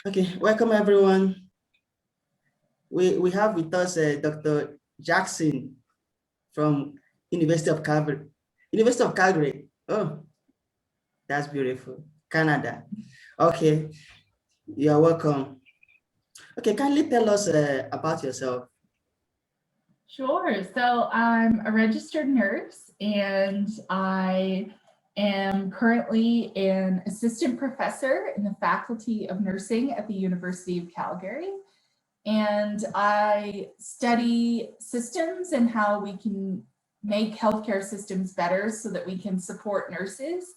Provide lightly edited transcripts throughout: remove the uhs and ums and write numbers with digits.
Okay, welcome everyone. We have with us Dr. Jackson from University of Calgary. University of Calgary. Oh, that's beautiful. Canada. Okay, you are welcome. Okay, kindly tell us about yourself. Sure. So I'm a registered nurse and I am currently an assistant professor in the Faculty of Nursing at the University of Calgary. And I study systems and how we can make healthcare systems better so that we can support nurses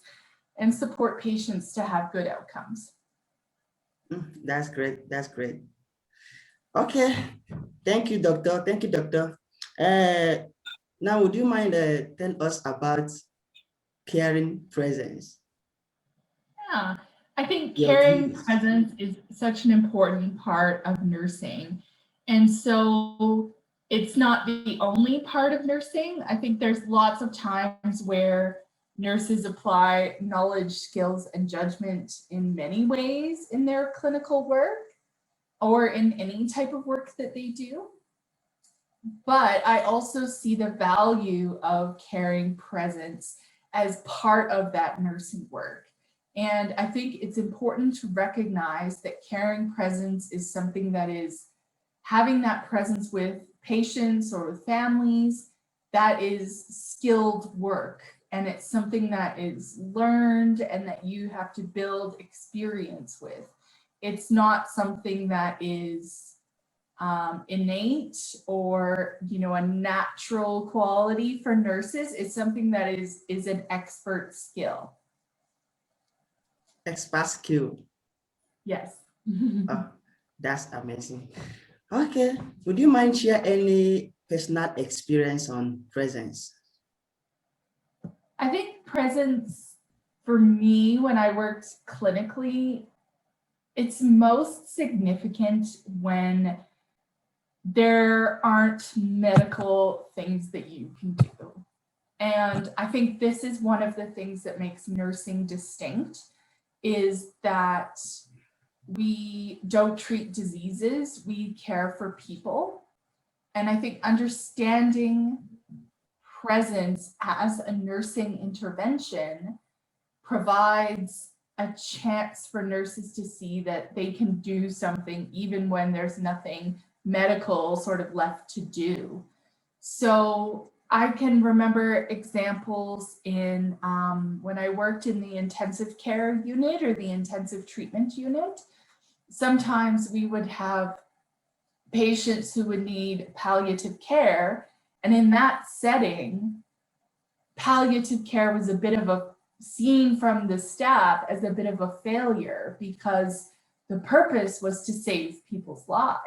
and support patients to have good outcomes. That's great. That's great. Okay, thank you, doctor. Thank you, doctor. Now, would you mind tell us about caring presence? Yeah, I think Your caring views. presence is such an important part of nursing. And so it's not the only part of nursing. I think there's lots of times where nurses apply knowledge, skills, and judgment in many ways in their clinical work or in any type of work that they do. But I also see the value of caring presence as part of that nursing work. And I think it's important to recognize that caring presence is something that is having that presence with patients or with families, that is skilled work. And it's something that is learned and that you have to build experience with. It's not something that is innate or a natural quality for nurses. It's something that is an expert skill. Expert skill. Yes. Oh, that's amazing. Okay, would you mind share any personal experience on presence? I think presence for me when I worked clinically, it's most significant when there aren't medical things that you can do. And I think this is one of the things that makes nursing distinct is that we don't treat diseases, we care for people. And I think understanding presence as a nursing intervention provides a chance for nurses to see that they can do something even when there's nothing medical sort of left to do. So I can remember examples in when I worked in the intensive care unit or the intensive treatment unit. Sometimes we would have patients who would need palliative care. And in that setting, palliative care was a bit of a seen from the staff as a bit of a failure because the purpose was to save people's lives.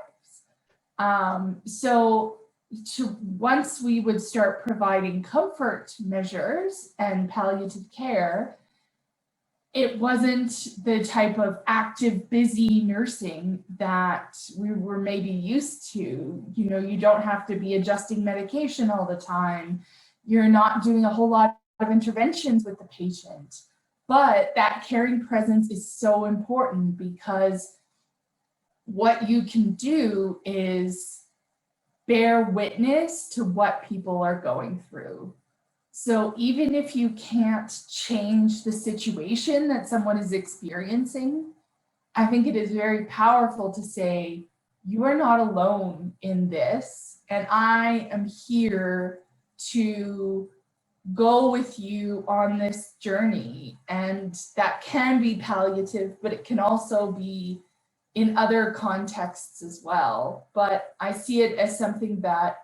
Once we would start providing comfort measures and palliative care, it wasn't the type of active, busy nursing that we were maybe used to. You don't have to be adjusting medication all the time. You're not doing a whole lot of interventions with the patient. But that caring presence is so important because what you can do is bear witness to what people are going through. So even if you can't change the situation that someone is experiencing, I think it is very powerful to say, you are not alone in this, and I am here to go with you on this journey. And that can be palliative, but it can also be in other contexts as well. But I see it as something that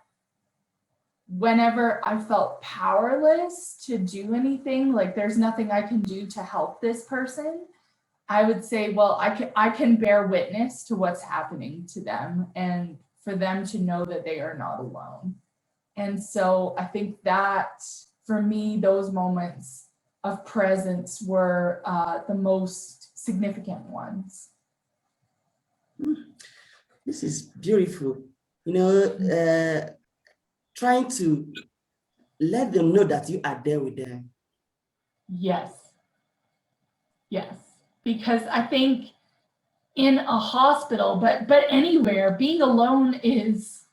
whenever I felt powerless to do anything, like there's nothing I can do to help this person, I would say, well, I can bear witness to what's happening to them and for them to know that they are not alone. And so I think that for me, those moments of presence were the most significant ones. This is beautiful. Trying to let them know that you are there with them. Yes. Yes. Because I think in a hospital, but anywhere, being alone is,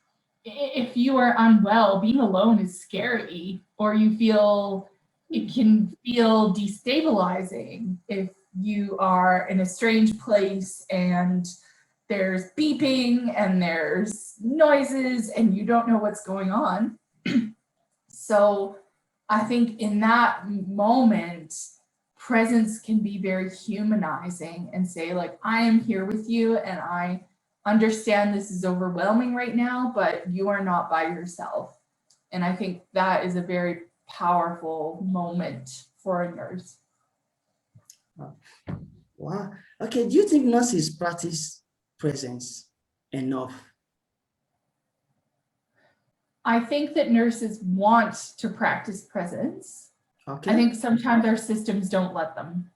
if you are unwell, being alone is scary, or it can feel destabilizing if you are in a strange place and there's beeping and there's noises and you don't know what's going on. So I think in that moment, presence can be very humanizing and say, like, I am here with you and I understand this is overwhelming right now, but you are not by yourself. And I think that is a very powerful moment for a nurse. Wow. Okay, do you think nurses practice presence enough? I think that nurses want to practice presence. Okay. I think sometimes our systems don't let them.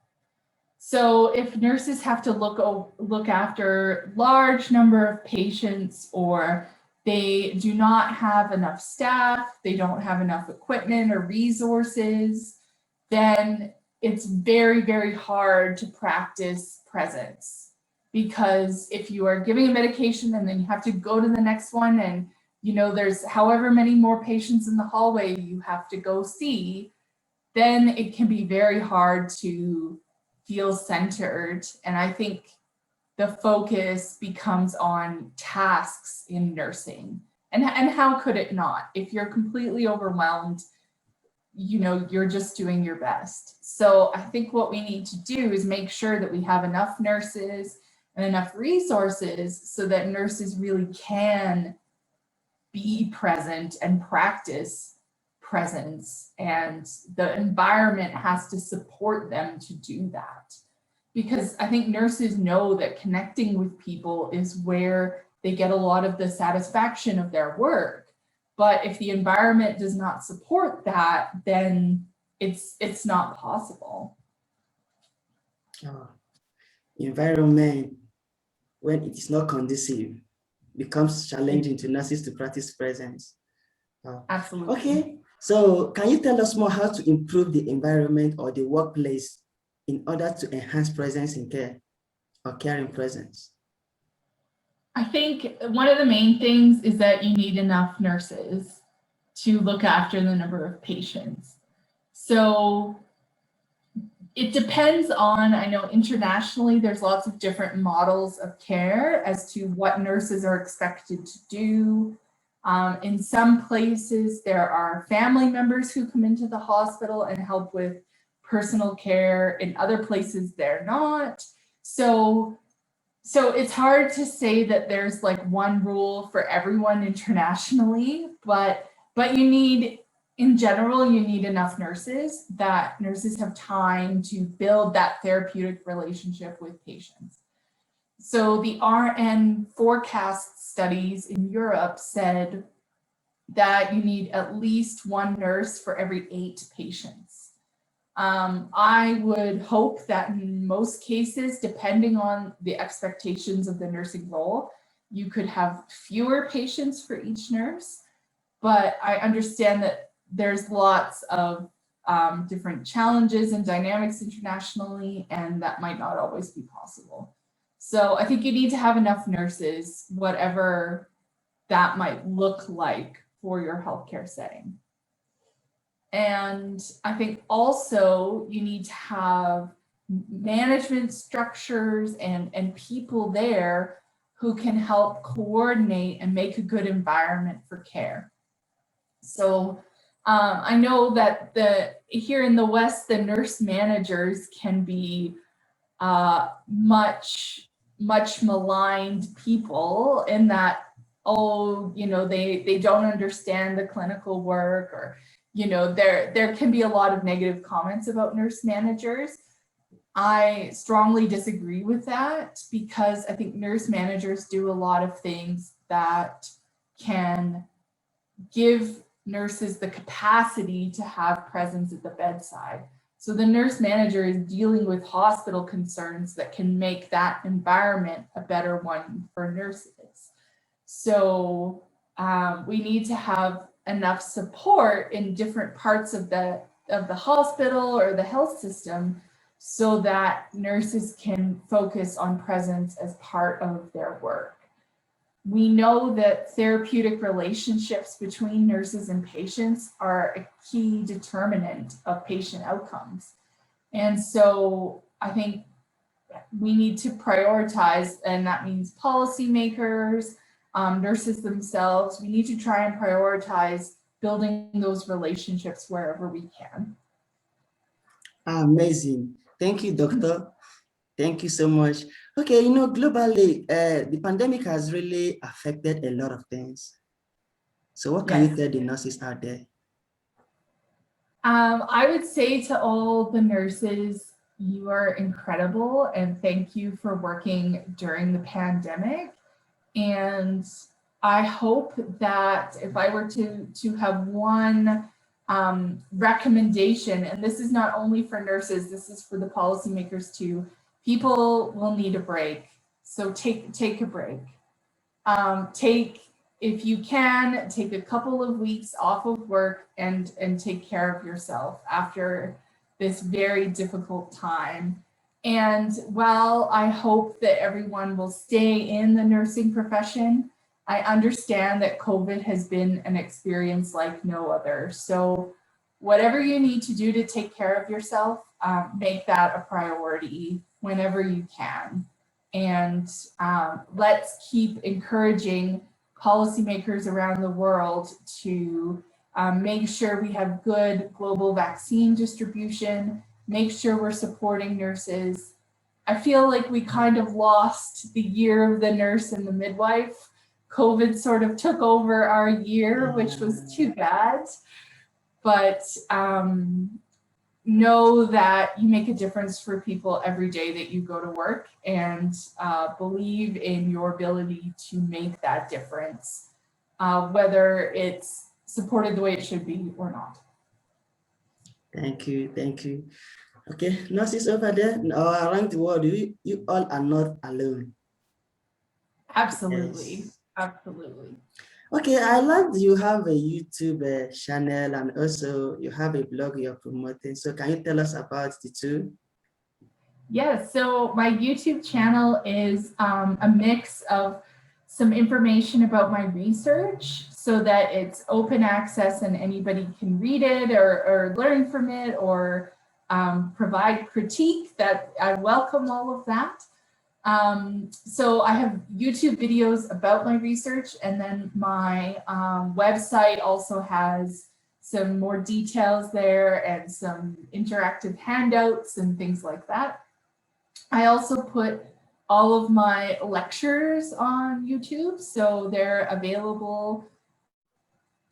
So if nurses have to look after large number of patients, or they do not have enough staff, they don't have enough equipment or resources, then it's very, very hard to practice presence. Because if you are giving a medication and then you have to go to the next one, and there's however many more patients in the hallway you have to go see, then it can be very hard to feel centered. And I think the focus becomes on tasks in nursing. And how could it not? If you're completely overwhelmed, you're just doing your best. So I think what we need to do is make sure that we have enough nurses and enough resources so that nurses really can be present and practice presence, and the environment has to support them to do that. Because I think nurses know that connecting with people is where they get a lot of the satisfaction of their work. But if the environment does not support that, then it's not possible. Environment, when it is not conducive, becomes challenging to nurses to practice presence. Absolutely. Okay, so can you tell us more how to improve the environment or the workplace in order to enhance presence in care or caring presence? I think one of the main things is that you need enough nurses to look after the number of patients. So it depends on, I know internationally there's lots of different models of care as to what nurses are expected to do. In some places, there are family members who come into the hospital and help with personal care. In other places, they're not. So it's hard to say that there's like one rule for everyone internationally, but you need, in general, you need enough nurses, that nurses have time to build that therapeutic relationship with patients. So the RN forecast studies in Europe said that you need at least one nurse for every 8 patients. I would hope that in most cases, depending on the expectations of the nursing role, you could have fewer patients for each nurse. But I understand that there's lots of different challenges and dynamics internationally, and that might not always be possible. So I think you need to have enough nurses, whatever that might look like for your healthcare setting. And I think also you need to have management structures and people there who can help coordinate and make a good environment for care. So I know that here in the West, the nurse managers can be much maligned people, in that, they don't understand the clinical work, or there can be a lot of negative comments about nurse managers. I strongly disagree with that, because I think nurse managers do a lot of things that can give nurses the capacity to have presence at the bedside. So the nurse manager is dealing with hospital concerns that can make that environment a better one for nurses. So we need to have enough support in different parts of the hospital or the health system so that nurses can focus on presence as part of their work. We know that therapeutic relationships between nurses and patients are a key determinant of patient outcomes. And so I think we need to prioritize, and that means policymakers, nurses themselves. We need to try and prioritize building those relationships wherever we can. Amazing. Thank you, doctor. Thank you so much. Okay, you know, globally, the pandemic has really affected a lot of things. So what can you tell the nurses out there? I would say to all the nurses, you are incredible, and thank you for working during the pandemic. And I hope that if I were to have one recommendation, and this is not only for nurses, this is for the policymakers too, people will need a break. So take a break. If you can, take a couple of weeks off of work and take care of yourself after this very difficult time. And while I hope that everyone will stay in the nursing profession, I understand that COVID has been an experience like no other. So whatever you need to do to take care of yourself, make that a priority whenever you can. And let's keep encouraging policymakers around the world to make sure we have good global vaccine distribution, make sure we're supporting nurses. I feel like we kind of lost the year of the nurse and the midwife. COVID sort of took over our year, which was too bad. But know that you make a difference for people every day that you go to work, and believe in your ability to make that difference, whether it's supported the way it should be or not. Thank you, thank you. Okay, nurses over there around the world, you all are not alone. Absolutely, Yes. absolutely. Okay, I learned you have a YouTube channel and also you have a blog you're promoting. So can you tell us about the two? Yes, so my YouTube channel is a mix of some information about my research so that it's open access and anybody can read it or learn from it or provide critique. That I welcome all of that. So I have YouTube videos about my research, and then my website also has some more details there and some interactive handouts and things like that. I also put all of my lectures on YouTube, so they're available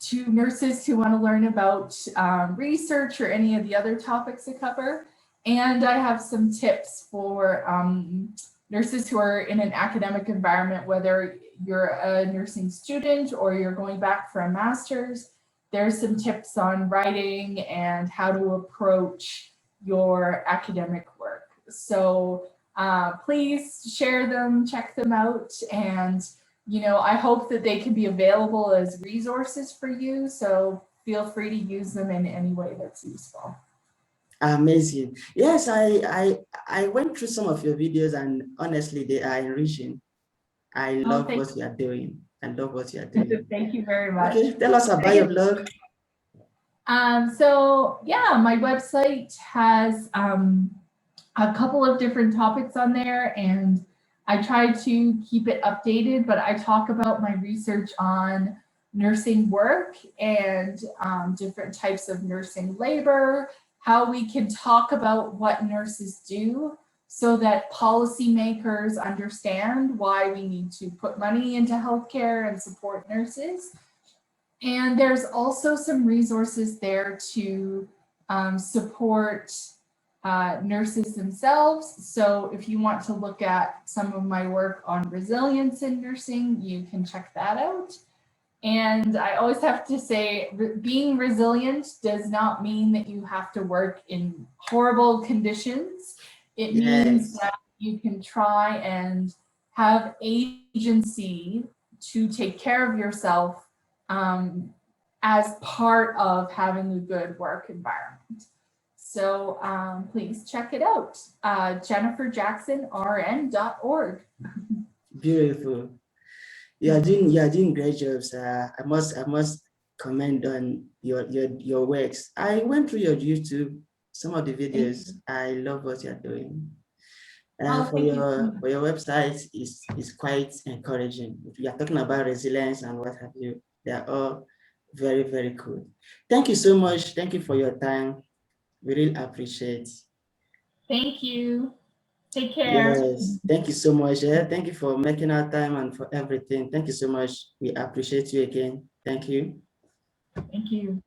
to nurses who want to learn about research or any of the other topics I cover. And I have some tips for nurses who are in an academic environment, whether you're a nursing student or you're going back for a master's. There's some tips on writing and how to approach your academic work. So please share them, check them out, and I hope that they can be available as resources for you. So feel free to use them in any way that's useful. Amazing. Yes, I went through some of your videos and honestly, they are enriching. I love what you are doing. I love what you are doing. Thank you very much. Okay, tell us about your blog. So yeah, my website has a couple of different topics on there, and I try to keep it updated, but I talk about my research on nursing work and different types of nursing labor, how we can talk about what nurses do so that policymakers understand why we need to put money into healthcare and support nurses. And there's also some resources there to support nurses themselves. So if you want to look at some of my work on resilience in nursing, you can check that out. And I always have to say, being resilient does not mean that you have to work in horrible conditions. It means that you can try and have agency to take care of yourself as part of having a good work environment. So please check it out. JenniferJacksonRN.org. Beautiful. You are doing great jobs. I must comment on your works. I went through your YouTube, some of the videos. I love what you're doing. And Oh, for thank you so your much. for your website is quite encouraging. We are talking about resilience and what have you. They are all very, very cool. Thank you so much. Thank you for your time. We really appreciate. Thank you. Take care. Yes, thank you so much. Thank you for making our time and for everything. Thank you so much. We appreciate you again. Thank you. Thank you.